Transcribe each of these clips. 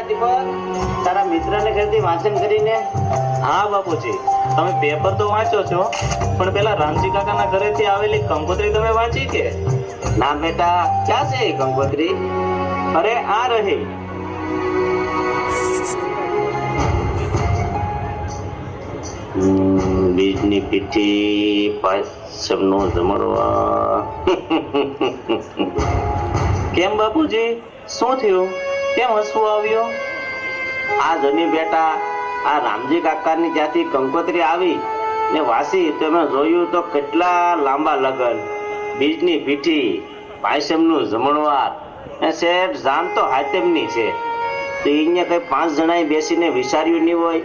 બેટા દીપક, તારા મિત્રને ઘરેથી વાંચન કરીને. હા બાપુજી, તમે પેપર તો વાંચો છો, પણ પેલા રામજી કાકાના ઘરેથી આવેલી કંકોત્રી તમે વાંચી કે? ના બેટા, ક્યાં છે એ કંકોત્રી? અરે આ રહી. બીજની પીઠી પાછળનો જમણવા. કેમ બાપુજી, શું થયું? કેમ હસવું આવ્યું? આ જમી બેટા, આ રામજી કાકાની જ્યાંથી કંકોત્રી આવી ને વાસી તો મેં જોયું તો કેટલા લાંબા લગન, બીજની પીઠી, પાયસમનું જમણવાર, ને શેઠ જાન તો હાતેમની છે. તો અહીંયા કઈ 5 જણાએ બેસીને વિચાર્યું નહીં હોય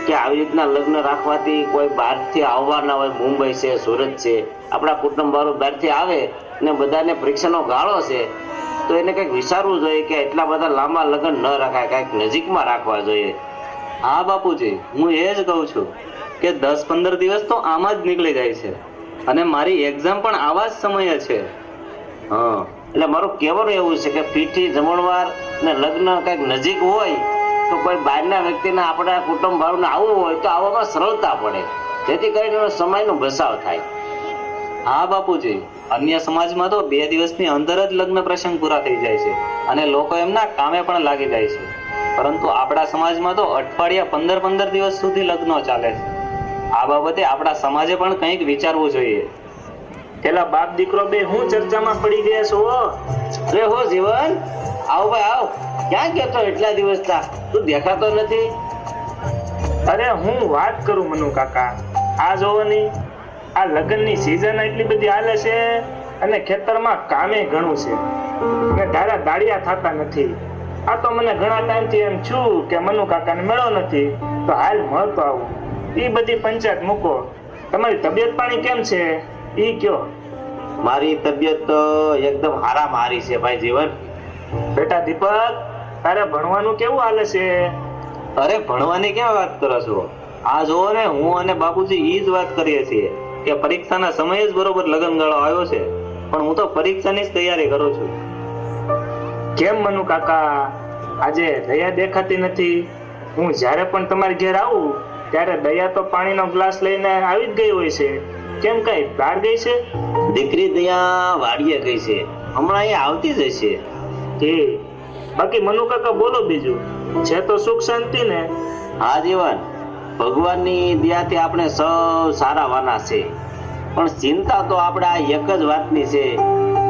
કે આવી રીતના લગ્ન રાખવાથી કોઈ બહારથી આવવાના હોય, મુંબઈ છે, સુરત છે, આપણા કુટુંબવાળો બહારથી આવે ને બધાને પરીક્ષાનો ગાળો છે, તો એને કંઈક વિચારવું જોઈએ કે એટલા બધા લાંબા લગ્ન ન રાખાય, કંઈક નજીકમાં રાખવા જોઈએ. હા બાપુજી, હું એ જ કહું છું કે 10-15 દિવસ તો આમાં જ નીકળી જાય છે, અને મારી એક્ઝામ પણ આવા જ સમયે છે. હા, એટલે મારું કહેવાનું એવું છે કે પીઠી, જમણવાર ને લગ્ન કંઈક નજીક હોય તો કોઈ બહારના વ્યક્તિને આપણા કુટુંબ વાળુને આવવું હોય તો આવવામાં સરળતા પડે, જેથી કરીને સમયનો બચાવ થાય. હા બાપુજી, અન્ય સમાજમાં તો 2 દિવસની અંદર જ લગ્ન પ્રસંગ પૂરા થઈ જાય છે અને લોકો એમના કામે પણ લાગી જાય છે, પરંતુ આપણા સમાજમાં તો અઠવાડિયા 15-15 દિવસ સુધી લગ્નો ચાલે છે. આ બાબતે આપણા સમાજે પણ કંઈક વિચારવું જોઈએ. પેલા બાપ દીકરો બે હું ચર્ચામાં પડી ગયા છો? અરે હો જીવન, આવ ભાઈ આવ. ક્યાં ગયો તો એટલા દિવસ તા? તું દેખાતો નથી. અરે હું વાત કરું મનુ કાકા, આ જોવો ની, આ લગ્નની સિઝન એટલી બધી હાલે છે અને ખેતરમાં કામે ઘણું છે ને ધારા દાડિયા થતા નથી. આ તો મને ઘણા ટાઈમથી એમ છું કે મનુ કાકાને મેળો નથી, તો હાલ મળતો આવું. એ બધી પંચાયત મૂકો, તમારી તબિયત પાણી કેમ છે ઈ કયો. મારી તબિયત તો એકદમ હારામ હારી છે ભાઈ જીવન. બેટા દીપક, તારે ભણવાનું કેવું હાલે છે? અરે ભણવાની ક્યાં વાત કરો છો? આ જોવો ને, હું અને બાપુજી ઈ જ વાત કરીએ છીએ કે પરીક્ષાના સમયે જ બરોબર લગનગાળો આવ્યો છે, પણ હું તો પરીક્ષાની જ તૈયારી કરું છું. કેમ મનુ કાકા, આજે દયા દેખાતી નથી? હું જ્યારે પણ તમારી ઘેર આવું ત્યારે દયા તો પાણીનો ગ્લાસ લઈને આવી જ ગઈ હોય છે. કેમ કઈ બહાર ગઈ છે? દીકરી દયા વાડીએ ગઈ છે, હમણાં અહીંયા આવતી જ હશે. તે બાકી મનુ કાકા બોલો, બીજું છે તો સુખ શાંતિ ને? હા જીવન, ભગવાનની દયાથી આપણે સૌ સારાવાના છે, પણ ચિંતા તો આપણે આ એક જ વાતની છે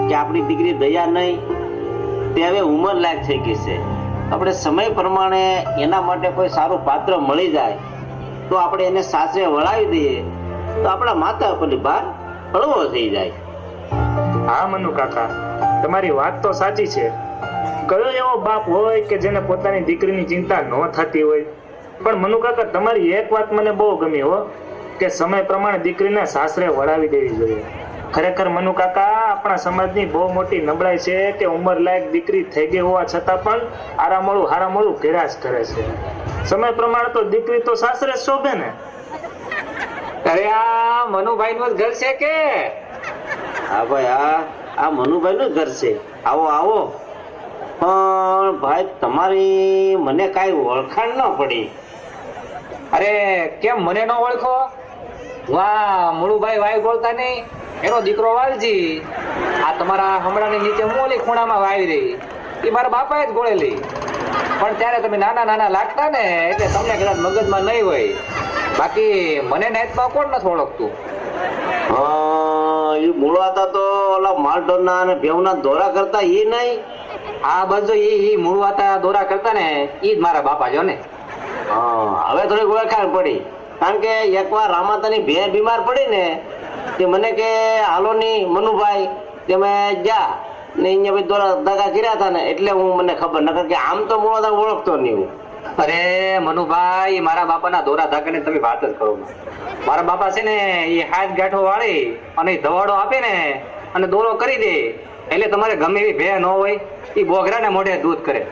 કે આપણી દીકરી દયા નહીં, તે હવે ઉંમર લાયક થઈ ગઈ છે. આપણે સમય પ્રમાણે એના માટે કોઈ સારું પાત્ર મળી જાય તો આપણે એને સાસરે વળાવી દઈએ તો આપણા માતા પરિવાર હળવો થઈ જાય. હા મનુ કાકા, તમારી વાત તો સાચી છે. કયો એવો બાપ હોય કે જેને પોતાની દીકરીની ચિંતા ન થતી હોય? પણ મનુ કાકા, તમારી એક વાત મને બહુ ગમી હો, કે સમય પ્રમાણે દીકરીને સાસરે વળાવી દેવી જોઈએ. ખરેખર મનુ કાકા, આપણા સમાજની બહુ મોટી નબળાઈ છે કે ઉંમર લાયક દીકરી થઈ ગઈ હોવા છતાં પણ હારામોળું ઘેરા જ કરે છે. સમય પ્રમાણે તો દીકરી તો સાસરે જ શોભે ને. અરે આ મનુભાઈ નું ઘર છે કે? હા ભાઈ, આ મનુભાઈ નું ઘર છે. આવો આવો. પણ ભાઈ, તમારી મને કાંઈ ઓળખાણ ન પડી. અરે કેમ મને ન ઓળખો? વાહ, મુળુભાઈ વાય બોલતા નહીં, એનો દીકરો વાલજી. આ તમારા હમણાંની નીચે મોલી ખૂણામાં વાવી રહી, એ મારા બાપાએ જ ગોળેલી. પણ ત્યારે તમે નાના નાના લાગતા ને, એટલે તમને કદાચ મગજમાં નહીં હોય. બાકી મને નાતમાં કોણ નથી ઓળખતું. એ મૂળવા હતા તો ઓલા માલઢોરના અને ભેવના દોરા કરતા એ નહીં? આ બધો એ મૂળવાતા દોરા કરતા ને, એ જ મારા બાપા જો ને. હા, હવે થોડીક ઓળખાણ પડી. કારણ કે એકવાર રામાતાની ભેર બીમાર પડી ને, તે મને કે હાલો ની મનુભાઈ, તમે ગયા ને અહીંયા ભાઈ દોરા દગા કર્યા હતા ને, એટલે મને ખબર. નકર કે આમ તો મૂળવાતા ઓળખતો નહીં હું. અરે મનુભાઈ, મારા બાપાના દોરા ધાકાની તમે વાત જ કરો. મારા બાપા છે ને, એ હાથ ગાંઠો વાળી અને ધવાડો આપે ને અને દોરો કરી દે, એટલે તમારે ગમે એવી ભે ન હોય, એ બોઘરા ને મોઢે દૂધ કરે.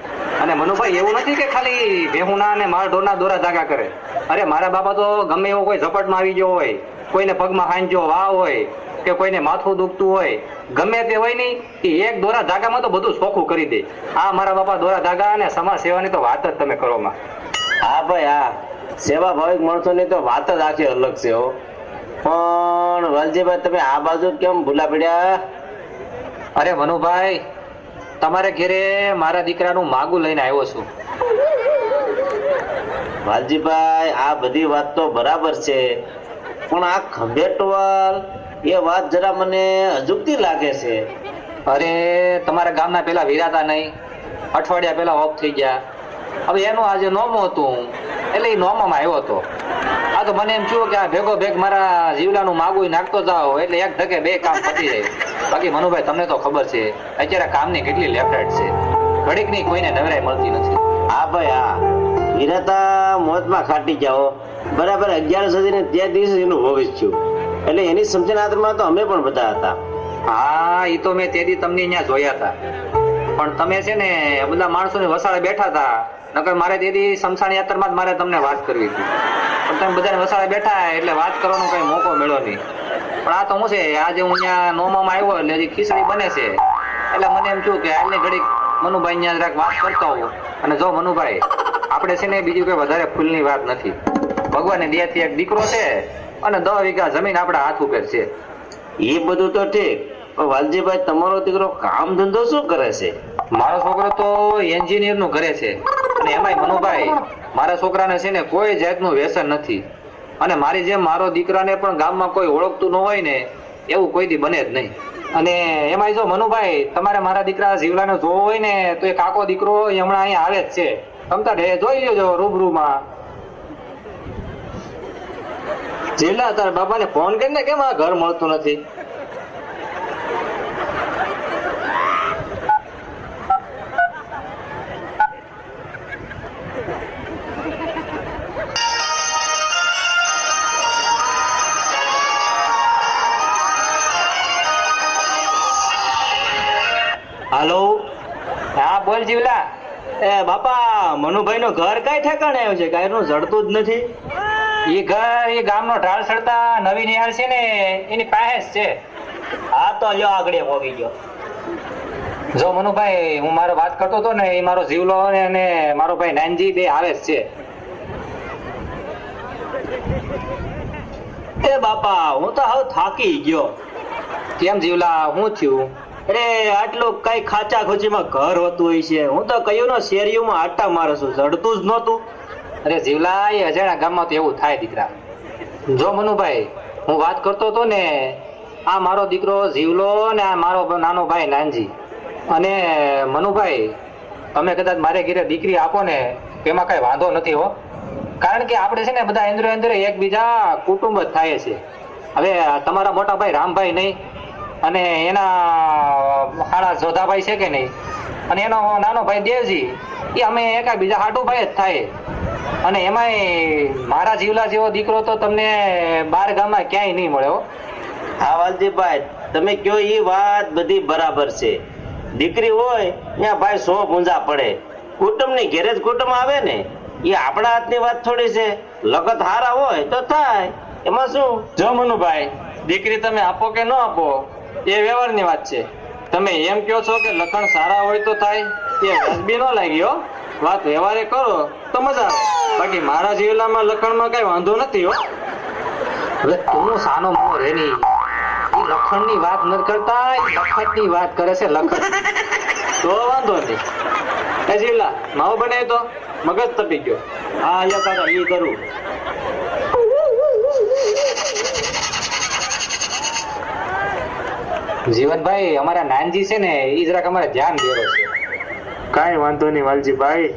અને મનુભાઈ, એવું નથી કે ખાલી ભેહુના અને માળઢોરના દોરા ધાગા કરે. અરે મારા બાપા તો ગમે એવો કોઈ ઝપટમાં આવી ગયો હોય, કોઈને પગમાં હાંજ્યો વાવ હોય, કે કોઈને માથું દુખતું હોય, ગમે તે હોય નહીં, કે એક દોરા ધાગામાં તો બધું ચોખ્ખું કરી દે. આ મારા બાપા દોરા ધાગા અને સમાજ સેવાની તો વાત જ તમે કરો માં. હા ભાઈ હા, સેવા ભાવિક માણસોની તો વાત જ આખી અલગ છે હો. પણ વાલજીભાઈ તમે આ બાજુ કેમ ભૂલા પડ્યા? અરે મનુભાઈ, તમારે ઘેરે મારા દીકરાનું માગું લઈને આવ્યો છું. વાલજીભાઈ આ બધી વાત તો બરાબર છે, પણ આ ખંભેટવાલ એ વાત જરા મને અજુગતી લાગે છે. અરે તમારા ગામના પેલા વીરાતા નહીં, અઠવાડિયા પેલા ઓફ થઈ ગયા. હવે એનું આજે નોમું હતું એટલે એ નોમામાં આવ્યો હતો. આ તો મને એમ થયું કે આ ભેગો ભેગ મારા જીવલાનું માગું નાખતો જાઓ એટલે એક ધકે બે કામ પતી જાય. બાકી મનુભાઈ તમને તો ખબર છે અત્યારે કામની કેટલી લેફ્ટ છે, ઘડીકની કોઈને નવરાઈ મળતી નથી. હા ભાઈ હા, વિરાતા મોતમાં ખાટી જાઓ. બરાબર 11 સદીને તે દિવસે એનું ભવિષ્ય થયું, એટલે એની સમજણાત્રમાં તો અમે પણ બધા હતા. હા એ તો મેં તેથી તમને અહીંયા જોયા હતા, પણ તમે છે ને બધા માણસોને વસાડે બેઠા હતા. નકર મારે તેથી શમશાન યાત્રામાં જ મારે તમને વાત કરવી હતી, પણ તમે બધાને વસાડે બેઠા એટલે વાત કરવાનો કઈ મોકો મળ્યો નહીં. પણ આ તો શું છે, આજે હું અહીંયા નોમામાં આવ્યો એટલે હજી ખીચડી બને છે, એટલે મને એમ થયું કે આજની ઘડી મનુભાઈ અહીંયા જરાક વાત કરતા હોઉં. અને જો મનુભાઈ, આપણે છે ને બીજી કોઈ વધારે ફૂલની વાત નથી. ભગવાનની દયાથી એક દીકરો છે અને 10 વીઘા જમીન આપણા હાથ ઉપર છે. એ બધું તો ઠીક, પણ વાલજીભાઈ તમારો દીકરો કામ ધંધો શું કરે છે? મારો છોકરો તો એન્જિનિયર નું કરે છે, અને એમાંય મનુભાઈ મારા છોકરાને છે ને કોઈ જાતનું વ્યસન નથી. અને મારી જેમ મારો દીકરાને પણ ગામમાં કોઈ ઓળખતું ન હોય ને એવું કોઈ દી બને જ નહીં. અને એમાંય જો મનુભાઈ તમારે મારા દીકરા જીવલાને જોવો હોય ને તો એક કાકો દીકરો હમણાં અહીંયા આવે જ છે, તમતા જોઈ લેજો રૂબરૂમાં. જીવલા તારા બાપાને ફોન કરીને કેમ આ ઘર મળતું નથી? હાલો, હા બોલ જીવલા. એ બાપા, મનુભાઈ નું ઘર કઈ ઠેકાણે આવ્યું છે? કાંઈ નું જડતું જ નથી. એ ઘર એ ગામનો ઢાળ સડતા નવી નિહાળ છે ને એની પાસે જ છે. હા તો લ્યો આગળ પોગી ગયો. જો મનુભાઈ, હું મારો વાત કરતો હતો ને એ મારો જીવલો અને મારો ભાઈ નાનજી બે આવે જ છે. એ બાપા, હું તો હવે થાકી ગયો. કેમ જીવલા, શું થયું? અરે આટલું કઈ ખાચા ખોચીમાં ઘર હોતું હોય છે. હું તો કયું નો શેરીઓમાં આટા મારું છું, જડતું જ નહોતું. અરે જીવલા, એ અજાણ્યા ગામમાં તો એવું થાય દીકરા. જો મનુભાઈ, હું વાત કરતો હતો ને આ મારો દીકરો જીવલો ને આ મારો નાનો ભાઈ નાનજી. અને મનુભાઈ, તમે કદાચ મારે ઘરે દીકરી આપો ને તો એમાં કઈ વાંધો નથી હો, કારણ કે આપણે છે ને બધા અંદરો અંદર એકબીજા કુટુંબ જ થાય છે. હવે તમારા મોટા ભાઈ રામભાઈ નહીં અને એના હાડા જોધાભાઈ છે કે નહીં, અને એનો નાનો ભાઈ દેવજી, એ અમે એકાબીજા હાટુ ભાઈ જ થાય. અને એમાંય મારા જીવલા જેવો દીકરો તો તમને 12 ગામમાં ક્યાંય નહીં મળ્યો. હા વાલજીભાઈ, તમે કયો એ વાત બધી બરાબર છે. દીકરી હોય ત્યાં ભાઈ 100 પૂંજા પડે. કુટુંબની ઘેરે જ કુટુંબ આવે ને, એ આપણા હાથની વાત થોડી છે. લગત હારા હોય તો થાય, એમાં શું? જો મનુભાઈ, દીકરી તમે આપો કે ન આપો એ વ્યવહારની વાત છે. તમે એમ કહો છો કે લખણ સારા હોય તો થાય, એ વ્યાજબી ન લાગ્યો. વાત વ્યવહારે કરો તો મજા આવે. બાકી મારા જીવલામાં લખણમાં કઈ વાંધો નથી હો. હવે તું સાનો મોર એની એ લખણની વાત ન કરતા લખતની વાત કરે છે. લખત તો વાંધો નહીં. એ જીવલા, માવો બને તો મગજ તપી ગયો. હા યા કાકા, એ કરું. જીવનભાઈ, અમારા નાનજી છે ને એ જરાક અમારે ધ્યાન દેવો છે. કાંઈ વાંધો નહીં વાલજીભાઈ,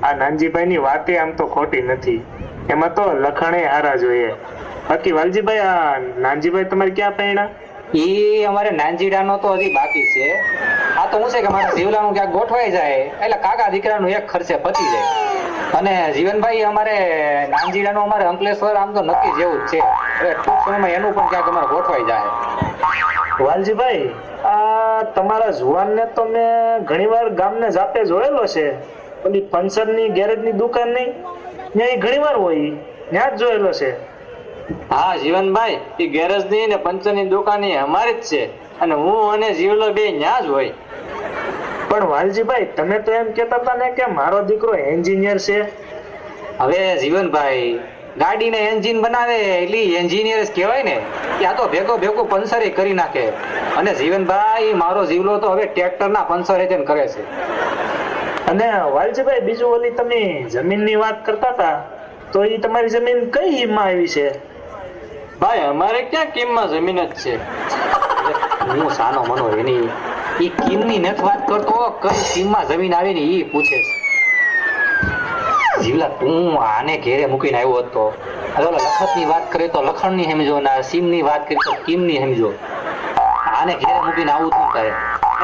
આ નાનજીભાઈ ની વાતે આમ તો ખોટી નથી, એમાં તો લખણે હારા જોઈએ. બાકી વાલજીભાઈ, આ નાનજીભાઈ તમારે ક્યાં પૈણા? એ અમારે નાનજીડાનો તો હજી બાકી છે. આ તો હું છે કે મારા જીવલાનું ક્યાંક ગોઠવાઈ જાય એટલે કાકા દીકરાનું એક ખર્ચે પતી જાય. અને જીવનભાઈ, અમારે નાનજીડાનું અમારે અંકલેશ્વર આમ તો નક્કી જેવું જ છે. હવે ટૂંક સમયમાં એનું પણ ક્યાંક અમારે ગોઠવાઈ જાય. વાલજીભાઈ, આ તમારા જુવાનને તો મેં ઘણીવાર ગામને જાતે જોયેલો છે. ઓલી પંચરની ગેરેજની દુકાન નહીં, ત્યાં ઘણીવાર હોય, ત્યાં જ જોયેલો છે. હા જીવનભાઈ, એ ગેરેજની ને પંચરની દુકાન એ અમારી જ છે અને હું અને જીવલો બે ન્યા જ હોય. પણ વાલજીભાઈ, તમે તો એમ કહેતા હતા ને કે મારો દીકરો એન્જિનિયર છે. હવે જીવનભાઈ, ગાડીને એન્જિન બનાવે એટલે એન્જિનિયર જ કહેવાય ને. કે આ તો ભેગું પંચર કરી નાખે. અને જીવનભાઈ, મારો જીવલો તો હવે ટ્રેક્ટરના પંચર એજન કરે છે. અને વાલજીભાઈ, બીજું ઓલી તમે જમીનની વાત કરતા હતા, તો એ તમારી જમીન કઈ હિમમાં આવી છે? ભાઈ, અમારે ક્યાં કિમમાં જમીન જ છે. હું સાનો મનો એની ઈ કિમની નથી વાત કરતો, કઈ કિમમાં જમીન આવી ને ઈ પૂછે છે. જીવલા, તું આને ઘેરે મૂકીને આવ્યો હતો. હવે ઓલા લખતની વાત કરે તો લખણની સમજો, ના સીમની વાત કરી તો કિમની સમજો. આને ઘેરે મૂકીને આવું તું તારે.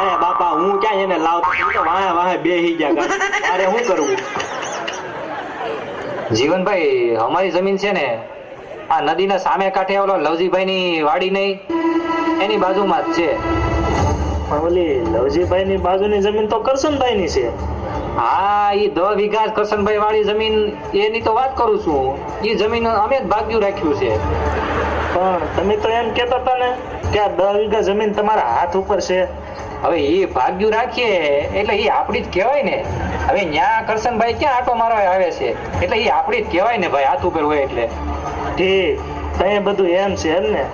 અરે બાપા, હું ક્યાં એને લાવતો, હું તો વાહે બેહી ગયા. અરે શું કરવું? જીવનભાઈ, અમારી જમીન છે ને આ નદીના સામે કાંઠે ઓલો લવજીભાઈ ની વાડી નહીં, એની બાજુમાં જ છે. પણ ઓલી લવજીભાઈ ની બાજુની જમીન તો કરશનભાઈ ની છે. હા, ઈ 10 વીઘા કરશનભાઈ વાળી જમીન એની તો વાત કરું છું. ઈ જમીન અમે જ ભાગ્યું રાખ્યું છે. પણ તમે તો એમ કહેતા હતા ને કે આ 10 વીઘા જમીન તમારા હાથ ઉપર છે. હવે એ ભાગ્યું રાખીએ એટલે એ આપણી જ કહેવાય ને. હવે ન્યા કરશનભાઈ ક્યાં આટો મારવા આવે છે, એટલે એ આપણી જ કહેવાય ને ભાઈ, હાથ ઉપર હોય એટલે. ઠીક, તય બધું એમ છે એમ ને?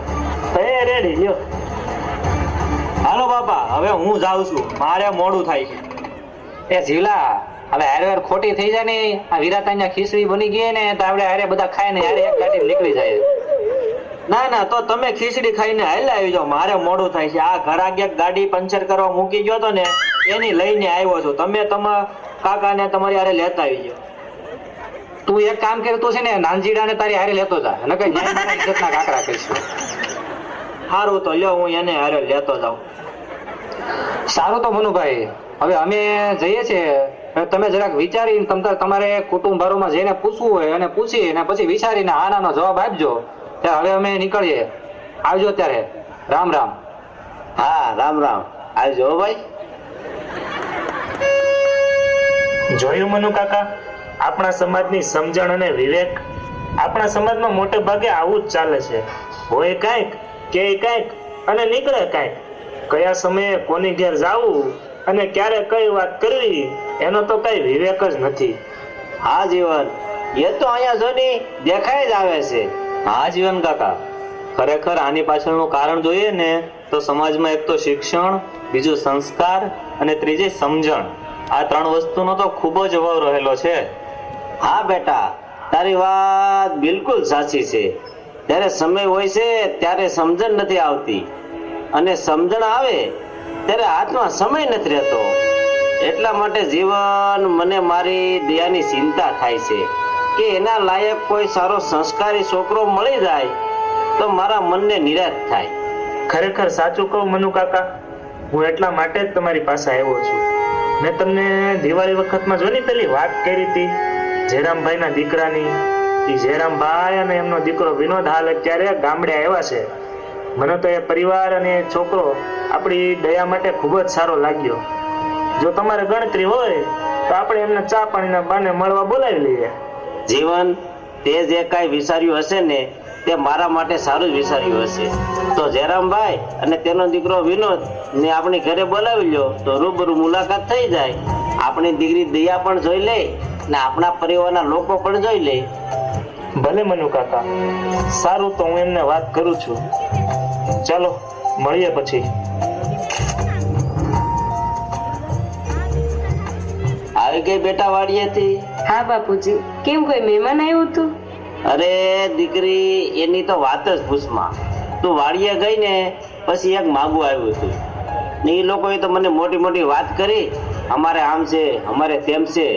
તય રેડી લ્યો. હાલો બાપા, હવે હું જાઉં છું, મારે મોડું થાય છે. એ જીવલા, હવે હારે ખોટી થઈ જાય ને, આ વિરાતાની ખીચડી બની ગઈ ને તો આપણે હારે બધા ખાઈને હારે એક ગાડી નીકળી જાય. ના, તો તમે ખીચડી ખાઈને હાલ આવી જાઓ, મારે મોડું થાય છે. આ ઘર આગળ ગાડી પંચર કરવા મૂકી ગયો તો ને, એની લઈને આવ્યો છું. તમે તમારા કાકાને તમારી હારે લેતા આવી જાઓ. તું એક કામ કર, તું છે ને નાનજીડા ને તારી હારે લેતો જા, અને કઈ ન્યાય મારા ઇજ્જતના કાકરા કરીશું. સારું, તો લ્યો, હું એને હારે લેતો જાઉં. સારું તો મનુભાઈ, હવે અમે જઈએ છીએ. તમે જરાક વિચારીને તમારે કુટુંબભરોમાં જઈને પૂછવું હોય અને પૂછી અને પછી વિચારીને આનાનો જવાબ આપજો. હવે અમે નીકળીએ. આવજો ત્યારે. રામ રામ. હા, રામ રામ. આવજો ભાઈ. જોયું મનુ કાકા, આપણા સમાજની સમજણ અને વિવેક. આપણા સમાજમાં મોટે ભાગે આવું જ ચાલે છે. હોય કાંઈક, કે કાંઈક અને નીકળે કાંઈક. કયા સમયે કોની ઘેર જાવું અને ક્યારે કઈ વાત કરવી, એનો તો કઈ વિવેક જ નથી. હા જીવન, એ તો અહીંયા જોની દેખાય જ આવે છે. હા જીવન કાકા, ખરેખર આની પાછળનું કારણ જોઈએ ને તો સમાજમાં એક તો શિક્ષણ, બીજું સંસ્કાર અને ત્રીજી સમજણ. આ 3 વસ્તુનો તો ખૂબ જ અભાવ રહેલો છે. હા બેટા, તારી વાત બિલકુલ સાચી છે. જ્યારે સમય હોય છે ત્યારે સમજણ નથી આવતી, અને સમજણ આવે ત્યારે હાથમાં સમય નથી રહેતો. એટલા માટે જીવન, મને મારી દયાની ચિંતા થાય છે કે એના લાયક કોઈ સારો સંસ્કારી છોકરો મળી જાય તો મારા મનને નિરાશ થાય. ખરેખર સાચું કહું મનુ કાકા, હું એટલા માટે જ તમારી પાસે આવ્યો છું. મેં તમને દિવાળી વખતમાં જોની પેલી વાત કરી હતી જયરામભાઈના દીકરાની. એ જયરામભાઈ અને એમનો દીકરો વિનોદ હાલ અત્યારે ગામડે આવ્યા છે. મને તો એ પરિવાર અને એ છોકરો આપણી દયા માટે ખૂબ જ સારો લાગ્યો. જો તમારે ગણતરી હોય તો આપણે એમને ચા પાણીના બાને મળવા બોલાવી લઈએ. જીવન, તે જે કાંઈ વિચાર્યું હશે ને તે મારા માટે સારું જ વિચાર્યું હશે. તો જયરામભાઈ અને તેનો દીકરો વિનોદ ને આપણી ઘરે બોલાવી લ્યો તો રૂબરૂ મુલાકાત થઈ જાય. આપણી દીકરી દયા પણ જોઈ લે ને આપણા પરિવારના લોકો પણ જોઈ લે. ભલે મનુ કાકા, સારું, તો હું એમને વાત કરું છું. ચાલો મળીએ પછી. આવી ગઈ બેટા વાડીએથી? હા બાપુજી, કેમ કોઈ મહેમાન આવ્યું હતું? અરે દીકરી, એની તો વાત જ પૂછમાં. તું વાડીએ ગઈ ને પછી એક માગું આવ્યું હતું ને એ લોકોએ તો મને મોટી મોટી વાત કરી, અમારે આમ છે, અમારે તેમ છે.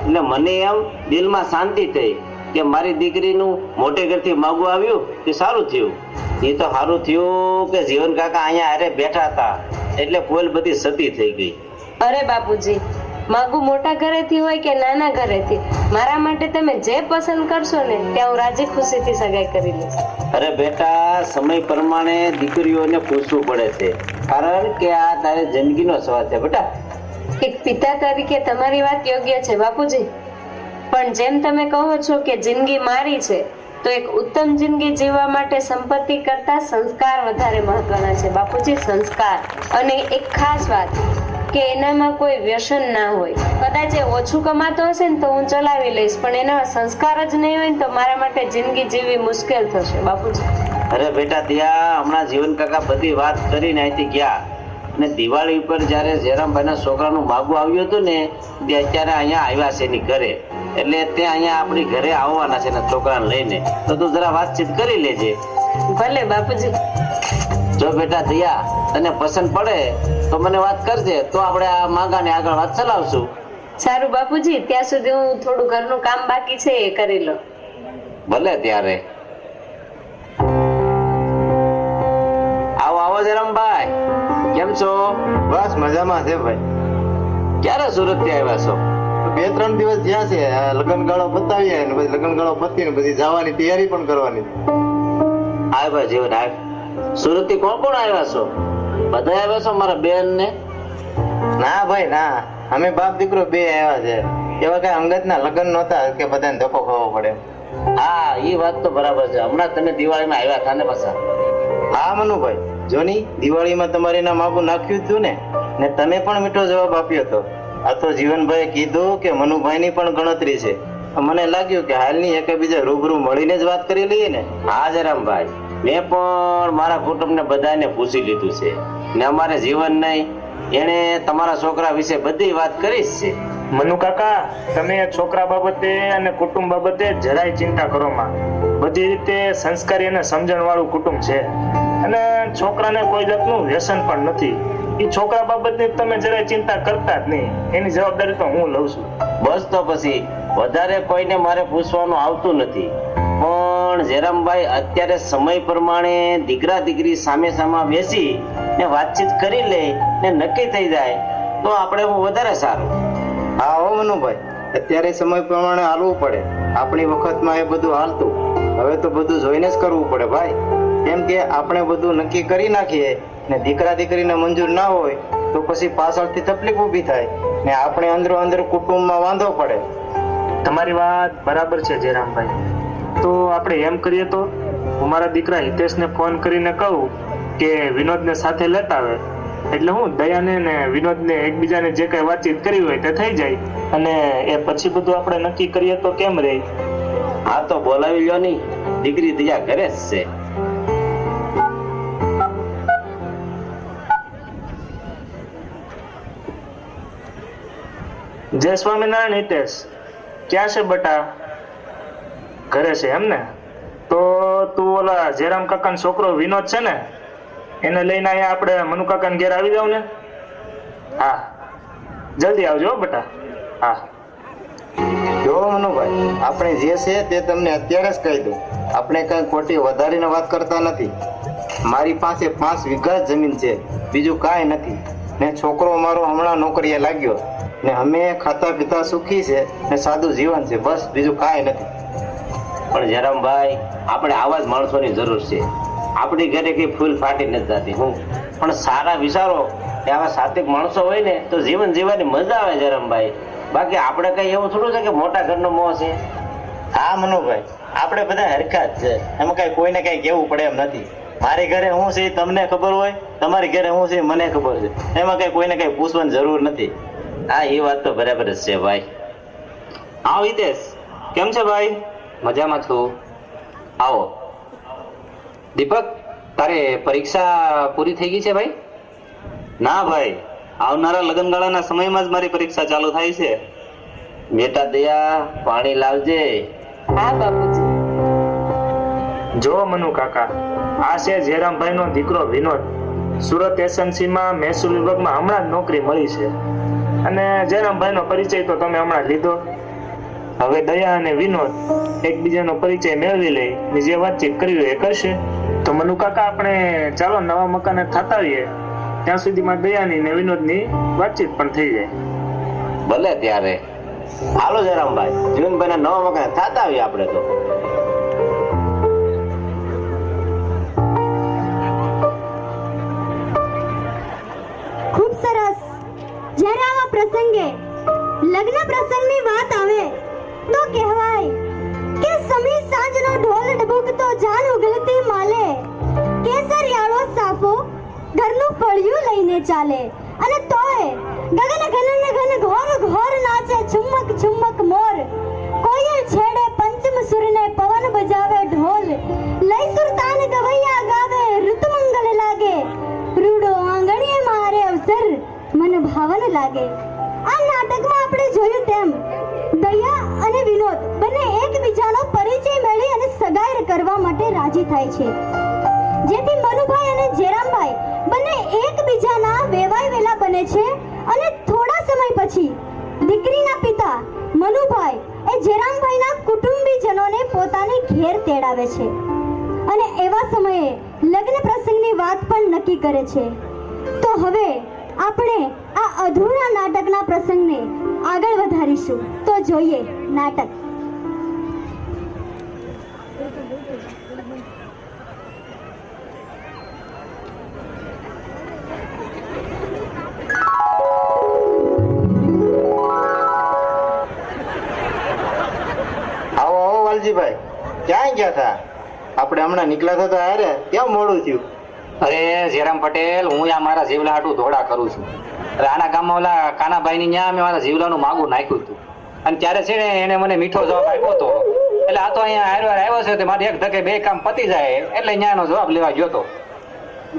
એટલે મને એમ દિલમાં શાંતિ થઈ કે મારી દીકરીનું મોટે ઘરથી માગું આવ્યું તે સારું થયું. એ તો સારું થયું કે જીવન કાકા અહીંયા હારે બેઠા હતા એટલે પોલ બધી સતી થઈ ગઈ. અરે બાપુજી, માગું મોટા ઘરેથી હોય કે નાના ઘરેથી, મારા માટે તમે જે પસંદ કરશો ને ત્યાં હું રાજી ખુશીથી સગાઈ કરી લઈશ. અરે બેટા, સમય પ્રમાણે દીકરીઓને પૂછવું પડે છે, કારણ કે આ તારી જિંદગીનો સવાલ છે બેટા. એક પિતા તરીકે તમારી વાત યોગ્ય છે બાપુજી, પણ જેમ તમે કહો છો કે જિંદગી મારી છે, તો એક ઉત્તમ જિંદગી જીવવા માટે સંપત્તિ કરતા સંસ્કાર વધારે મહત્વના છે બાપુજી, સંસ્કાર. અને એક ખાસ વાત કે એનામાં કોઈ વ્યસન ના હોય. કદાચ એ ઓછું કમાતો હશે ને તો હું ચલાવી લઈશ, પણ એનામાં સંસ્કાર જ નહીં હોય ને તો મારા માટે જિંદગી જીવવી મુશ્કેલ થશે બાપુજી. અરે બેટા ત્યાં હમણાં જીવન કાકા બધી વાત કરીને અહીંથી ગયા, અને દિવાળી ઉપર જ્યારે જયરામભાઈના છોકરાનું માગું આવ્યું હતું ને તે અત્યારે અહીંયા આવ્યા છે એની ઘરે, એટલે તે અહીંયા આપણી ઘરે આવવાના છે એના છોકરાને લઈને, તો તું જરા વાતચીત કરી લેજે. ભલે બાપુજી. જો બેટા દયા તને પસંદ પડે તો મને વાત કરજે, તો આપણે આ માંગાને આગળ વાત ચલાવશું. સારું બાપુજી, ત્યાં સુધી હું થોડું ઘરનું કામ બાકી છે એ કરી લો. ભલે ત્યારે. આવો આવો જયરામભાઈ, કેમ છો? બસ મજામાં છે ભાઈ. ક્યારે સુરત થી આવ્યા છો? 2-3 દિવસ થયા છે. લગ્ન ગાળો પતાવીએ ને પછી લગ્ન ગાળો પતીને પછી જવાની તૈયારી પણ કરવાની. આવ ભાઈ જીવન આવ. સુરત થી કોણ કોણ આવ્યા છો? બધા આવ્યા છો મારા બેન ને? ના ભાઈ ના, અમે બાપ દીકરો બે આવ્યા છે. એવા કઈ અંગત ના લગ્ન નહોતા કે બધાને ધક્કો ખાવો પડે. હા એ વાત તો બરાબર છે. હમણાં તમે દિવાળીમાં આવ્યા હતા ને પાછા? હા મનુભાઈ, જોની દિવાળીમાં તમારે ના માગું નાખ્યું હતું ને તમે પણ મીઠો જવાબ આપ્યો હતો. આ તો જીવનભાઈ કીધું કે મનુભાઈની પણ ગણતરી છે. મને લાગ્યું કે હાલની એકબીજા રૂબરૂ મળીને જ વાત કરી લઈએ ને. હા જયરામભાઈ, મેં પણ મારા કુટુંબને બધાને પૂછી લીધું છે ને અમારે જીવન નહીં એને તમારા છોકરા વિશે બધી વાત કરી જ છે. મનુ કાકા, તમે છોકરા બાબતે અને કુટુંબ બાબતે જરાય ચિંતા કરો માં. બધી રીતે સંસ્કારી અને સમજણ વાળું કુટુંબ છે, અને છોકરાને કોઈ જાતનું વ્યસન પણ નથી. એ છોકરા બાબતની તમે જરાય ચિંતા કરતા જ નહીં. એની જવાબદારી તો હું લઉં છું. બસ તો પછી વધારે કોઈને મારે પૂછવાનું આવતું નથી. પણ જયરામભાઈ અત્યારે સમય પ્રમાણે દીકરા દીકરી સામે સામે બેસી ને વાતચીત કરી લે ને નક્કી થઈ જાય તો આપણે વધારે સારું. હા હો મનુભાઈ, અત્યારે સમય પ્રમાણે હાલવું પડે. આપણી વખતમાં એ બધું હાલતું, હવે તો બધું જોઈને જ કરવું પડે ભાઈ. કેમ કે આપણે બધું નક્કી કરી નાખીએ ને દીકરા દીકરીને મંજૂર ના હોય તો પછી પાછળથી તકલીફ ઊભી થાય ને આપણે અંદરો અંદર કુટુંબમાં વાંધો પડે. તમારી વાત બરાબર છે જયરામભાઈ. તો આપણે એમ કરીએ તો હું મારા દીકરા હિતેશને ફોન કરીને કહું કે વિનોદને સાથે લેતા આવે, એટલે હું દયાને ને વિનોદને એકબીજાને જે કઈ વાતચીત કરી હોય તે થઈ જાય, અને એ પછી બધું આપણે નક્કી કરીએ તો કેમ રહે? હા તો બોલાવી લો ની, દીકરી દયા ઘરે જ છે. જય સ્વામિનારાયણ હિતેશ, ક્યાં છે બટા? ઘરે છે એમ ને? તો તું ઓલા જયરામ કાકાનો છોકરો વિનોદ છે ને એને લઈને અહીંયા આપણે મનુ કાકાને ઘેર આવી જાવ ને. હા જલ્દી આવજો હો બટા. હા જો મનુભાઈ, આપણે જે છે તે તમને અત્યારે જ કહી દઉં. આપણે કઈ ખોટી વધારીને વાત કરતા નથી. મારી પાસે 5 વીઘા જમીન છે, બીજું કાંઈ નથી. ને છોકરો મારો હમણાં નોકરીએ લાગ્યો ને અમે ખાતા પીતા સુખી છે ને સાદું જીવન છે, બસ બીજું કાંઈ નથી. પણ જયરામભાઈ, આપણે આવા જ માણસોની જરૂર છે. આપણી ઘરે કઈ ફૂલ ફાટી નથી જતી. હું પણ સારા વિચારો કે આવા સાત્વિક માણસો હોય ને તો જીવન જીવવાની મજા આવે જયરામભાઈ. બાકી આપણે કઈ એવું થોડું છે કે મોટા ઘરનો મોહ છે. હા મનુભાઈ, આપણે બધા હરખા જ છે, એમાં કઈ કોઈને કઈ કેવું પડે એમ નથી. મારી ઘરે હું છે તમને ખબર હોય, તમારી ઘરે હું છે મને ખબર છે, એમાં કઈ કોઈને કઈ પૂછવાની જરૂર નથી. હા એ વાત તો બરાબર જ છે ભાઈ. હા હિતેશ, કેમ છે ભાઈ? મજામાં છું. આવો. દીપક, તારે પરીક્ષા પૂરી થઈ ગઈ છે ભાઈ? ના ભાઈ, આવનારા લગ્નગાળાના સમયમાં જ મારી પરીક્ષા ચાલુ થાય છે. બેટા દયા પાણી લાવજે. હા બાપુજી. જો મનુ કાકા, આ છે જયરામભાઈ નો દીકરો વિનોદ. સુરત એસએમસી માં મહેસૂલ વિભાગમાં હમણાં જ નોકરી મળી છે, અને જયરામભાઈ નો પરિચય તો તમે હમણાં લીધો. હવે દયા અને વિનોદ એકબીજાનો પરિચય મેળવી લે ને જે વાતચીત કરી હોય એ કરશે. તો મનુ કાકા, આપણે ચાલો નવા મકાને થતા આવીએ, ત્યાં સુધીમાં દયાની ને વિનોદની વાતચીત પણ થઈ જાય. ભલે ત્યારે. હાલો જયરામભાઈ, જીવનભાઈ નવા મકાન થતા આવીએ આપણે તો. ખૂબ સરસ. જ્યારે આવા પ્રસંગે લગ્ન પ્રસંગની વાત આવે તો કહેવાય કે સમી સાંજનો ઢોલ ઉગતો જાન ઉગલતી માલે, કેસરિયાળો સાફો ઘરનું ફળિયું લઈને ચાલે, અને તોય ગગન ઘન ઘન ઘોર ઘોર નાચે છુમક છુમક મોર, કોયલ છેડે પંચમ સુરને પવન બજાવે ઢોલ, લઈ સુરતાન ગવૈયા ગાવે ઋતુમંગલ લાગે, રૂડો આંગણીએ મારે અવસર મન ભાવન લાગે. આ નાટકમાં આપણે જોયું તેમ દયા અને વિનોદ બંને એકબીજાનો પરિચય મેળવી અને સગાઈ કરવા માટે રાજી થાય છે, જેથી મનુભાઈ અને જેરામભાઈ બંને એકબીજાના વેવાય વેલા બને છે. અને થોડા સમય પછી દીકરીના પિતા મનુભાઈ એ જેરામભાઈના કુટુંબીજનોને પોતાને ઘેર તેડાવે છે અને એવા સમયે લગ્ન પ્રસંગની વાત પણ નક્કી કરે છે. તો હવે આપણે આ અધૂરા નાટકના પ્રસંગને આગળ વધારીશું. તો જોઈએ નાટક. આવો આવો વાલજીભાઈ, ક્યાં ગયા હતા? આપણે હમણાં નીકળ્યા હતા તો અરે કેમ મોડું થયું? અરે જેરામ પટેલ, હું આ મારા જીવલા હાટું દોડા કરું છું. એટલે આના ગામમાં ઓલા કાનાભાઈ ની ન્યા મેં મારા જીવલાનું માગું નાખ્યું હતું, અને ત્યારે છે ને એને મને મીઠો જવાબ આપ્યો હતો. એટલે આ તો અહીંયા હારવાર આવ્યો છે તો મારે એક ધકે બે કામ પતી જાય એટલે ન્યાનો જવાબ લેવા ગયો હતો.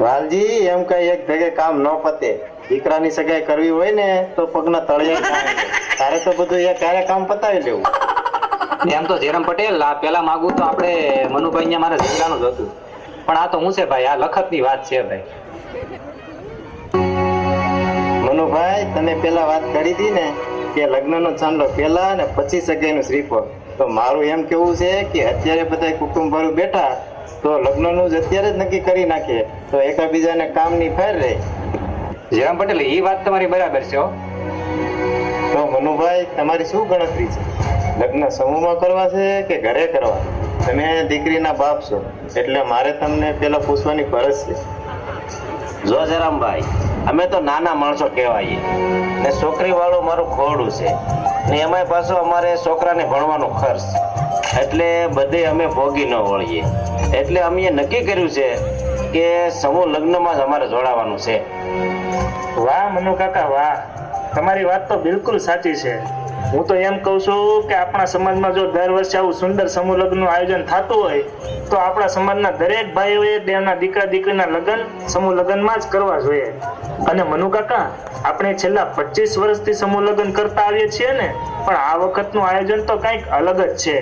વાલજી, એમ કઈ એક ભેગે કામ ન પતે. દીકરાની સગાઈ કરવી હોય ને તો પગના તળિયે કામ છે. તારે તો બધું એક ક્યારે કામ પતાવી લેવું. એમ તો જેરામ પટેલ, આ પેલા માગું તો આપણે મનુભાઈ ને મારા જીવલાનું જ હતું, પણ આ તો હું છે ભાઈ, આ લખતની વાત છે ભાઈ. મનુભાઈ, તમે પેલા વાત કરી હતી ને કે લગ્નનો ચાંદલો પેલા ને પછી સગાઈનું શ્રીફળ, તો મારું એમ કેવું છે કે અત્યારે બધા કુટુંબ વાળું બેઠા તો લગ્નનું જ અત્યારે જ નક્કી કરી નાખીએ તો એકબીજાને કામની ફેર રહે. જેરામ પટેલ, એ વાત તમારી બરાબર છે હો. તો મનુભાઈ, તમારી શું ગણતરી છે? લગ્ન સમૂહમાં કરવા છે કે ઘરે કરવા? તમે દીકરીના બાપ છો એટલે મારે તમને પેલા પૂછવાની ફરજ છે. જો જરામભાઈ, અમે તો નાના માણસો કહેવાઈએ ને છોકરી વાળું મારું ખોરડું છે ને એમાંય પાછો અમારે છોકરાને ભણવાનો ખર્ચ, એટલે બધે અમે ભોગી ન વળીએ. એટલે અમે નક્કી કર્યું છે કે સમૂહ લગ્નમાં જ અમારે જોડાવાનું છે. વાહ મનુ કાકા વાહ, તમારી વાત તો બિલકુલ સાચી છે. હું તો એમ કહું છું કે આપણા સમાજમાં જો દર વર્ષે આવું સુંદર સમૂહ લગ્નનું આયોજન થતું હોય તો આપણા સમાજના દરેક ભાઈઓએ તેમના દીકરા દીકરીના લગ્ન સમૂહ લગ્નમાં જ કરવા જોઈએ. અને મનુ કાકા, આપણે છેલ્લા 25 વર્ષથી સમૂહ લગ્ન કરતા આવીએ છીએ ને, પણ આ વખતનું આયોજન તો કંઈક અલગ જ છે.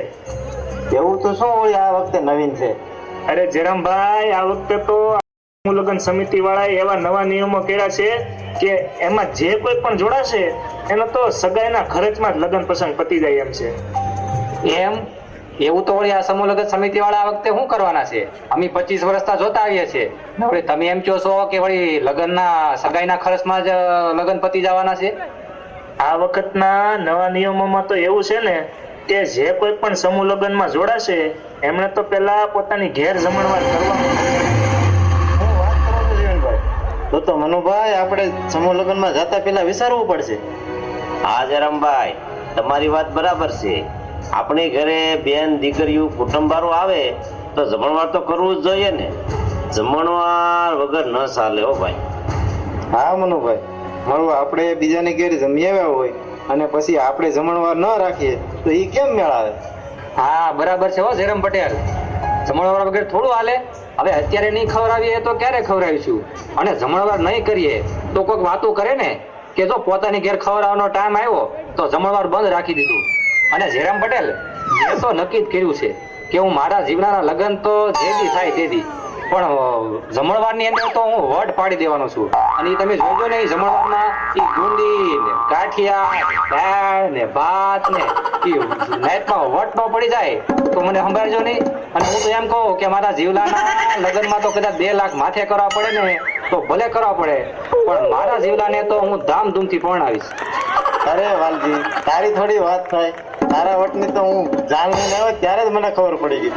એવું તો શું હોય આ વખતે નવીન છે? અરે જેરામભાઈ, આ વખતે તો સમૂહ લગ્ન સમિતિ વાળાએ એવા નવા નિયમો કર્યા છે કે એમાં જે કોઈ પણ જોડાશે એનો તો સગાઈના ખર્ચમાં જ લગ્ન પ્રસંગ પતી જાય એમ છે. એમ? એવું તો વળી આ સમૂહ લગ્ન સમિતિ વાળા આ વખતે શું કરવાના છે? અમે 25 વર્ષથી જોતા આવીએ છીએ ને વળી તમે એમ કહો છો કે વળી લગ્નના સગાઈના ખર્ચમાં જ લગ્ન પતી જવાના છે? આ વખતના નવા નિયમોમાં તો એવું છે ને કે જે કોઈ પણ સમૂહ લગ્નમાં જોડાશે એમણે તો પેલા પોતાની ઘેર જમણવાર કરવાનું. હું વાત કરો છો જીવનભાઈ, તો મનુભાઈ આપણે સમૂહ લગ્નમાં જતા પહેલા વિચારવું પડશે. હા જરામભાઈ, તમારી વાત બરાબર છે. આપણી ઘરે બેન દીકરીઓ કુટુંબારો આવે તો જમણવાર તો કરવું જ જોઈએ ને. જમણવાર વગર ન ચાલે હો ભાઈ. હા મનુભાઈ, મારું આપણે બીજાને ઘેર જમી આવ્યા હોય અને પછી આપણે જમણવાર ન રાખીએ તો એ કેમ મેળ આવે? હા બરાબર છે હો જેરમ પટેલ, જમણવાર વગર થોડું હાલે. હવે અત્યારે નહીં ખવડાવીએ તો ક્યારે ખવડાવીશું? અને જમણવાર નહીં કરીએ તો કોઈક વાતો કરે ને કે જો પોતાની ઘેર ખવડાવવાનો ટાઈમ આવ્યો તો જમણવાર બંધ રાખી દીધું. અને જેરામ પટેલ, મેં તો નક્કી જ કર્યું છે કે હું મારા જીવનાના લગ્ન તો જે દી થાય તે દી, પણ જમણવારની અંદર તો હું વટ પાડી દેવાનો છું. અને એ તમે જોજો ને, એ જમણવારમાં એ ગુંદી ને ગાંઠિયા દાળ ને ભાત ને એ નાઈટમાં વટ ન પડી જાય તો મને સંભાળજો નહીં. અને હું તો એમ કહું કે મારા જીવલાના લગ્નમાં તો કદાચ 2 લાખ માથે કરવા પડે ને તો ભલે કરવા પડે, પણ મારા જીવલાને તો હું ધામધૂમથી પરણાવીશ. અરે વાલજી, તારી થોડી વાત થાય, તારા વટની તો હું જાણ લઈને આવ્યો ત્યારે જ મને ખબર પડી ગઈ.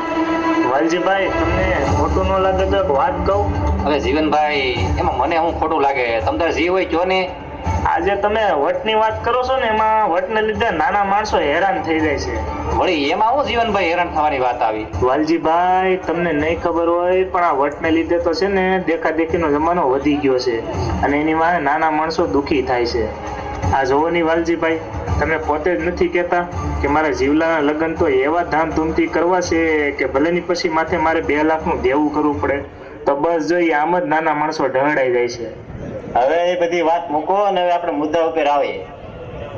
વાલજીભાઈ, તમને ખોટું ન લાગે તો એક વાત કહું? હવે જીવનભાઈ, એમાં મને હું ખોટું લાગે? તમ તાર જી હોય કયો ને, આજે તમે વટની વાત કરો છો ને એમાં વટને લીધે નાના માણસો હેરાન થઈ જાય છે. વળી એમાં હું જીવનભાઈ હેરાન થવાની વાત આવી? વાલજીભાઈ, તમને નહીં ખબર હોય પણ આ વટને લીધે તો છે ને દેખાદેખીનો જમાનો વધી ગયો છે અને એની વાંહે નાના માણસો દુઃખી થાય છે. આ જોવો ની વાલજીભાઈ, તમે પોતે જ નથી કહેતા કે મારા જીવલાના લગ્ન તો એવા ધામધૂમથી કરવા છે કે ભલેની પછી માથે મારે 2 લાખનું દેવું કરવું પડે. તો બસ જોઈએ આમ જ નાના માણસો ઢળાઈ જાય છે. હવે એ બધી વાત મૂકો અને હવે આપણે મુદ્દા ઉપર આવીએ.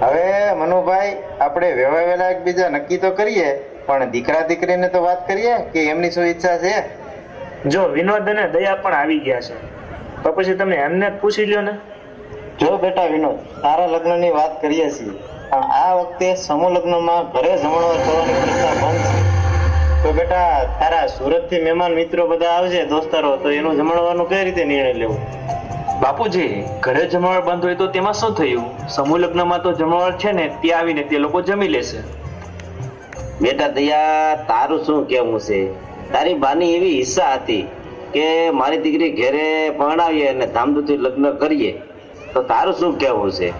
હવે મનુભાઈ, આપણે વેવાવેલા એકબીજા નક્કી તો કરીએ, પણ દીકરા દીકરીને તો વાત કરીએ કે એમની શું ઈચ્છા છે. જો વિનોદ અને દયા પણ આવી ગયા છે તો પછી તમે એમને જ પૂછી લ્યો ને. જો બેટા વિનોદ, તારા લગ્નની વાત કરીએ છીએ, પણ આ વખતે સમૂહ લગ્નમાં ઘરે જમણવાર કરવાની પ્રથા બંધ છે. તો બેટા, તારા સુરતથી મહેમાન મિત્રો બધા આવશે, દોસ્તારો, તો એનું જમણવારનું કઈ રીતે નિર્ણય લેવો? બાપુજી, ઘરે જમણવાર બંધ હોય તો તેમાં શું થયું? સમૂહ લગ્નમાં તો જમણવાર છે ને, ત્યાં આવીને તે લોકો જમી લેશે. બેટા દયા, તારું શું કહેવું છે? તારી બાની એવી ઈચ્છા હતી કે મારી દીકરી ઘરે પરણાવીએ અને ધામધૂમથી લગ્ન કરીએ, તો તારું શું કહેવું છે?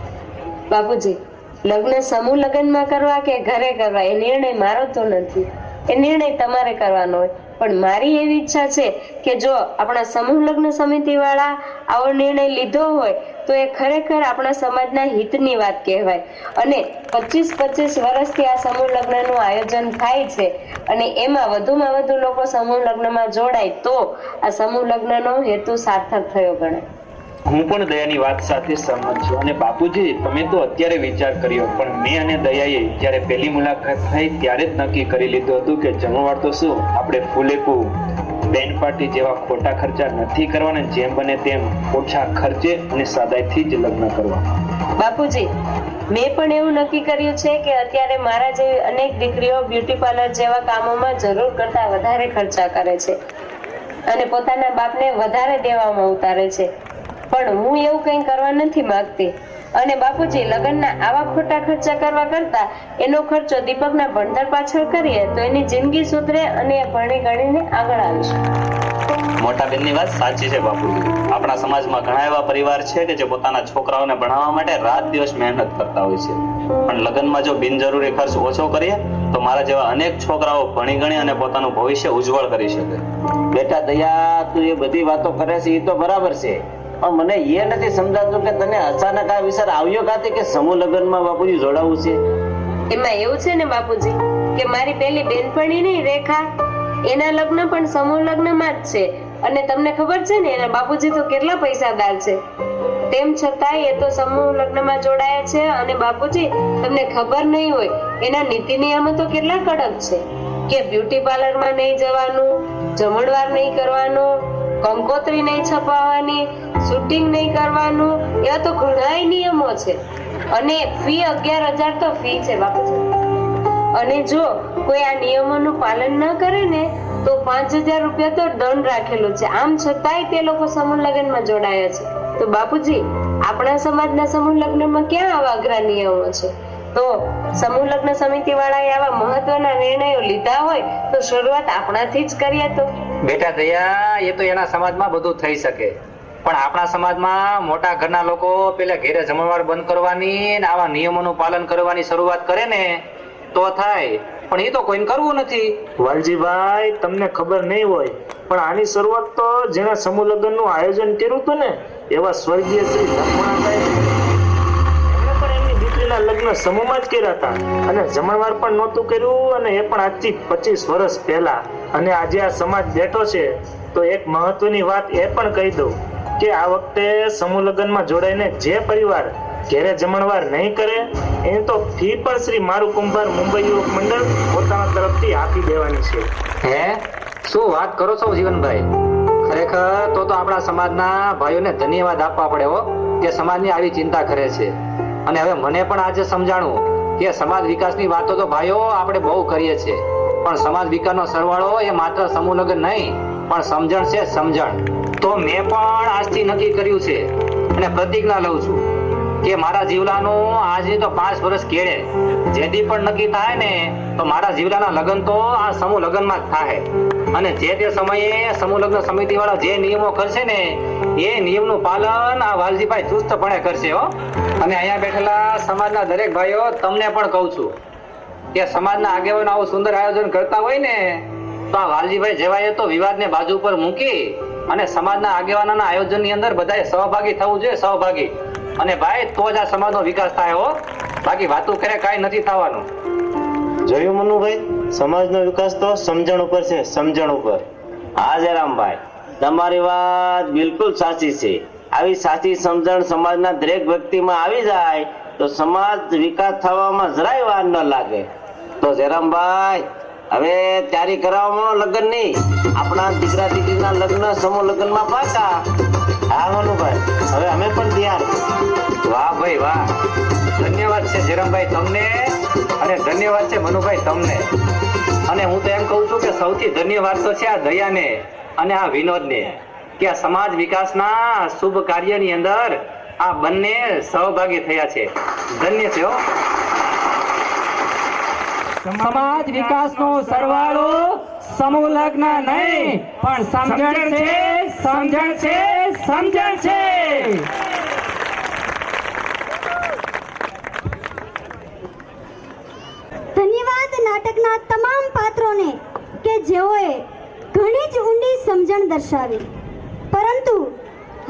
બાપુજી, લગ્ન સમૂહ લગ્નમાં કરવા કે ઘરે કરવા એ નિર્ણય મારો તો નથી, એ નિર્ણય તમારે કરવાનો હોય. પણ મારી એવી ઈચ્છા છે કે જો આપણા સમૂહ લગ્ન સમિતિ વાળા આવો નિર્ણય લીધો હોય તો એ ખરેખર આપણા સમાજના હિતની વાત કહેવાય. અને 25 વર્ષથી આ સમૂહ લગ્નનું આયોજન થાય છે અને એમાં વધુમાં વધુ લોકો સમૂહ લગ્નમાં જોડાય તો આ સમૂહ લગ્નનો હેતુ સાર્થક થયો ગણાય. હું પણ દયાની વાત સાથે સહમત છું. અને બાપુજી, તમે તો અત્યારે વિચાર કર્યો, પણ મેં અને દયાએ જ્યારે પહેલી મુલાકાત થઈ ત્યારે જ નક્કી કરી લીધું હતું કે જમણવાર તો શું, આપણે ફૂલેકું બેન્ડ પાર્ટી જેવા ખોટા ખર્ચા નથી કરવાના, જેમ બને તેમ ઓછા ખર્ચે અને સાદાઈથી જ લગ્ન કરવા. બાપુજી, મેં પણ એવું નક્કી કર્યું છે કે અત્યારે મારા જેવી અનેક દીકરીઓ બ્યુટી પાર્લર જેવા કામોમાં જરૂર કરતા વધારે ખર્ચા કરે છે અને પોતાના બાપને વધારે દેવામાં ઉતારે છે, પણ હું એવું કંઈ કરવા નથી માંગતી. અને બાપુજી, લગ્નના આવા ખોટા ખર્ચા કરવા કરતા એનો ખર્ચો દીપકના ભણતર પાછળ કરીએ તો એની જિંદગી સુધરે અને એ ભણી ગણીને આગળ આવશે. મોટા બેનની વાત સાચી છે બાપુજી. આપણા સમાજમાં ઘણા એવા પરિવાર છે કે જે પોતાના છોકરાઓને ભણાવવા માટે રાત દિવસ મહેનત કરતા હોય છે, પણ લગ્નમાં જો બિનજરૂરી ખર્ચ ઓછો કરીએ તો મારા જેવા અનેક છોકરાઓ ભણી ગણી અને પોતાનું ભવિષ્ય ઉજ્જવળ કરી શકે. બેટા દયા, તું એ બધી વાતો કરે છે એ તો બરાબર છે, પણ મને એ નથી સમજાતું કે તને અચાનક આ વિચાર આવ્યો કાથી કે સમૂહ લગ્નમાં બાપુજી જોડાવું છે? એમાં એવું છે ને બાપુજી કે મારી પેલી બેનપણી ની રેખા, એના લગ્ન પણ સમૂહ લગ્નમાં જ છે અને તમને ખબર છે ને એના બાપુજી તો કેટલા પૈસાદાર છે, તેમ છતાંય એ તો સમૂહ લગ્નમાં જોડાયા છે. અને બાપુજી, તમને ખબર નહીં હોય એના નીતિ નિયમો તો કેટલા કડક છે કે બ્યુટી પાર્લરમાં નહીં જવાનું, જમણવાર નહીં કરવાનું, કંકોત્રી નહીં છપાવવાની, શૂટિંગ નહીં કરવાનું, એવા તો ઘણા નિયમો છે. અને ફી 11,000 તો ફી છે બાપુજી. અને જો કોઈ આ નિયમોનું પાલન ન કરે ને તો 5,000 રૂપિયા તો દંડ રાખેલો છે. આમ છતાંય તે લોકો સમૂહ લગ્નમાં જોડાયા છે. તો બાપુજી, આપણા સમાજના સમૂહ લગ્નમાં ક્યાં આવા અઘરા નિયમો છે? તો સમૂહ લગ્ન સમિતિ વાળાએ આવા મહત્વના નિર્ણયો લીધા હોય તો શરૂઆત આપણાથી જ કરીએ તો. બેટા દયા, એ તો એના સમાજમાં બધું થઈ શકે, પણ આપણા સમાજમાં મોટા ઘરના લોકો પેલા ઘેરે જમણવાર બંધ કરવાની ને આવા નિયમોનું પાલન કરવાની શરૂઆત કરે ને તો થાય, પણ એ તો કોઈને કરવું નથી. વાલજીભાઈ, તમને ખબર નહીં હોય પણ આની શરૂઆત તો જેના સમૂહ લગ્નનું આયોજન કર્યું હતું ને એવા સ્વર્ગીય શ્રી લક્ષ્મણાભાઈ લગ્ન સમૂહમાં જ કર્યા હતા અને જમણવાર પણ નહોતું કર્યું, અને એ પણ આજથી 25 વર્ષ પહેલા. અને આજે આ સમાજ બેઠો છે તો એક મહત્વની વાત એ પણ કહી દઉં કે આ વખતે સમૂહ લગ્નમાં જોડાઈને જે પરિવાર ઘેરે જમણવાર નહીં કરે એની તો ફી પણ શ્રી મારું કુંભાર મુંબઈ યુવક મંડળ પોતાના તરફથી આપી દેવાની છે. હે, શું વાત કરો છો જીવનભાઈ? ખરેખર તો આપણા સમાજના ભાઈઓને ધન્યવાદ આપવા પડે હો, કે સમાજની આવી ચિંતા કરે છે. અને હવે મને પણ આજે સમજાણું કે સમાજ વિકાસની વાતો તો ભાઈઓ આપણે બહુ કરીએ છીએ, પણ સમાજ વિકાસનો સરવાળો એ માત્ર સમૂહ લગ્ન નહીં પણ સમજણ છે, સમજણ. તો મેં પણ આજથી નક્કી કર્યું છે અને પ્રતિજ્ઞા લઉં છું કે મારા જીવલાનું આજની તો 5 વર્ષ કેળે જેથી પણ નક્કી થાય ને તો મારા જીવલાના લગ્ન તો આ સમૂહ લગ્નમાં જ થાય. અને જે તે સમયે સમૂહ લગ્ન સમિતિ વાળા જે નિયમો કરશે ને એ નિયમનું પાલન આ વાલજીભાઈ ચુસ્તપણે કરશે હો. અને અહીંયા બેઠેલા સમાજના દરેક ભાઈઓ તમને પણ કહું છું કે સમાજના આગેવાનો આવું સુંદર આયોજન કરતા હોય ને તો આ વાલજીભાઈ જેવાએ તો વિવાદને બાજુ પર મૂકી અને સમાજના આગેવાનોના આયોજનની અંદર બધાએ સહભાગી થવું જોઈએ, સહભાગી. અને ભાઈ તો જ આ સમાજનો વિકાસ થાય હો, બાકી વાતું કરે કાંઈ નથી થવાનું. જોયું મનુભાઈ, સમાજનો વિકાસ તો સમજણ ઉપર છે, સમજણ ઉપર. હા જયરામભાઈ, તમારી વાત બિલકુલ સાચી છે. આવી સાચી સમજણ સમાજના દરેક વ્યક્તિમાં આવી જાય તો સમાજ વિકાસ થવામાં જરાય વાર ન લાગે. તો જયરામભાઈ, હવે તૈયારી કરાવવાનો લગ્ન નહીં, આપણા દીકરા દીકરીના લગ્ન સમૂહ લગ્નમાં પાકા. હા મનુભાઈ, હવે અમે પણ તૈયાર. વાહ ભાઈ વાહ, ધન્યવાદ છે જયરામભાઈ તમને, અને ધન્યવાદ છે મનુભાઈ તમને. અને હું તો એમ કહું છું કે સૌથી ધન્યવાદ તો છે આ દયાને અને આ વિનોદને, કે આ સમાજ વિકાસના શુભ કાર્યની અંદર આ બંને સહભાગી થયા છે. ધન્ય છે હો. સમાજ વિકાસનો સરવાળો સમૂહ લગ્ન નહીં પણ સમજણ છે, સમજણ છે, સમજણ છે. ધન્યવાદ નાટકના તમામ પાત્રોને કે જેઓએ ઘણી જ ઊંડી સમજણ દર્શાવી. પરંતુ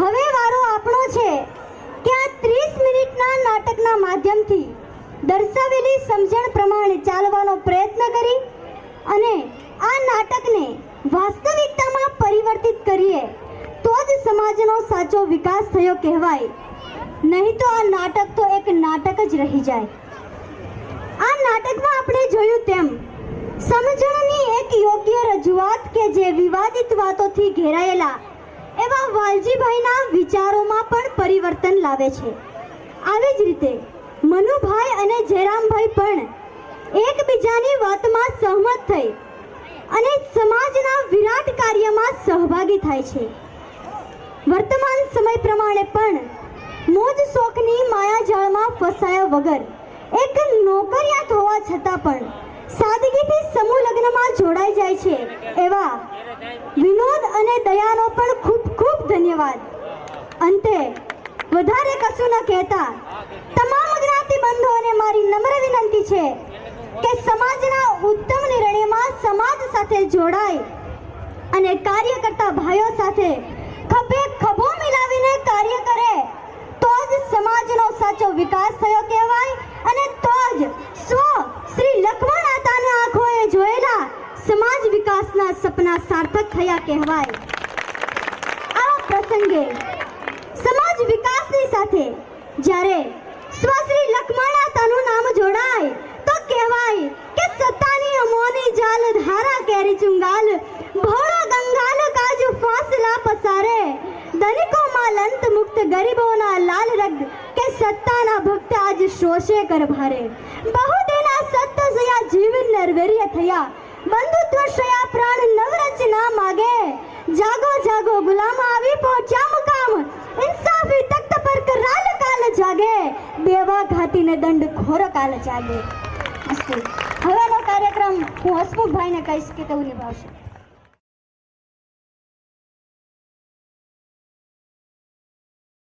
હવે વારો આપણો છે કે આ 30 મિનિટના નાટકના માધ્યમથી દર્શાવેલી સમજણ પ્રમાણે ચાલવાનો પ્રયત્ન કરી અને આ નાટકને વાસ્તવિકતામાં પરિવર્તિત કરીએ તો જ સમાજનો સાચો વિકાસ થયો કહેવાય. નહીં તો આ નાટક તો એક નાટક જ રહી જાય. આ નાટકમાં આપણે જોયું તેમ સમજણની એક યોગ્ય રજૂઆત કે જે વિવાદિત વાતોથી ઘેરાયેલા એવા વાલજીભાઈના વિચારોમાં પણ પરિવર્તન લાવે છે. આવી જ રીતે મનુભાઈ અને જયરામભાઈ પણ એકબીજાની વાતમાં સહમત થઈ અને સમાજના વિરાટ કાર્યમાં સહભાગી થાય છે. વર્તમાન સમય પ્રમાણે પણ મોજ શોખની માયાજાળમાં ફસાયા વગર એક નોકરિયાત હોવા છતાં પણ સાદગીથી સમૂહ લગ્નમાં જોડાઈ જાય છે એવા વિનોદ અને દયાનો પણ ખૂબ ખૂબ ધન્યવાદ. અંતે વધારે કશું ન કહેતા તમામ જ્ઞાતિબંધોને મારી નમ્ર વિનંતી છે કે સમાજના ઉત્તમ નિર્ણયમાં સમાજ સાથે જોડાય અને કાર્ય કરતા ભાઈઓ સાથે ખભે ખભો મિલાવીને કાર્ય કરે તો જ સમાજનો સાચો વિકાસ થયો કહેવાય અને તો જ શ્રી લક્ષ્મણ આતાને આંખોએ જોયેલા સમાજ વિકાસના સપના સાર્થક થયા કહેવાય. આ પ્રસંગે સમાજ વિકાસની સાથે જ્યારે શ્રી લક્ષ્મણ આતાનું નામ જોડાય તો કહેવાય કે સત્તાની અમોની જાલ ધારા કેરી ચુંગાલ ભોળો ગંગાલ કાજ ફાસલા પસારે ધનિકો માં લંત મુક્ત ગરીબોના લાલ રગ કે સત્તાના ભક્ત આજ શોષે કર ભારે બહુદેના સત્ય જયા જીવન નરગરિય થયા બંધુત્વ શયા પ્રાણ નવરચ ના માગે જાગો જાગો ગુલામ આવી પહોંચ્યા મુકામ ઇન્સાફી તખ્ત પર કરાલ કાલ જાગે દેવા ઘાતીને દંડ ખોર કાલ જાગે. હવેનો કાર્યક્રમ હું હસમુખભાઈને કહીશ કે તેવું નિભાવશે.